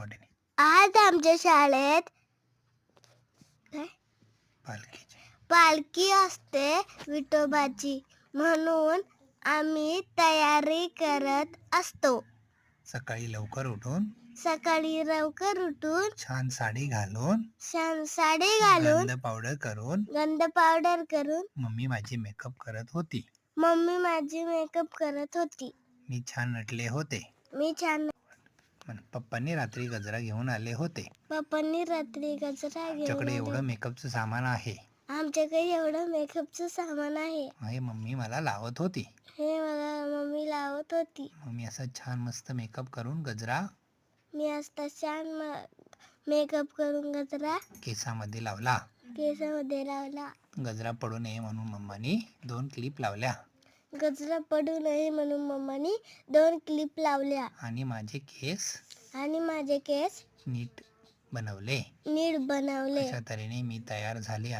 मोठ्याने. आज आमच्या शाळेत पालखी असते विठोबाची, म्हणून आम्ही तयारी करत असतो. सकाळी लवकर उठून छान साडी घालून गंध पावडर करून मम्मी माझी मेकअप करत होती. मी छान नटले होते. पप्पांनी रात्री गजरा घेऊन आले होते. आमच्याकडे एवढं मेकअपचं सामान आहे. हे मम्मी मला लावत होती. मम्मी असं छान मस्त मेकअप करून गजरा केसामध्ये लावला. गजरा पडू नये म्हणून मम्मानी 2 क्लिप लावल्या. आणि माझे केस नीट बनवले. अशा तऱ्हेने मी तयार झाले.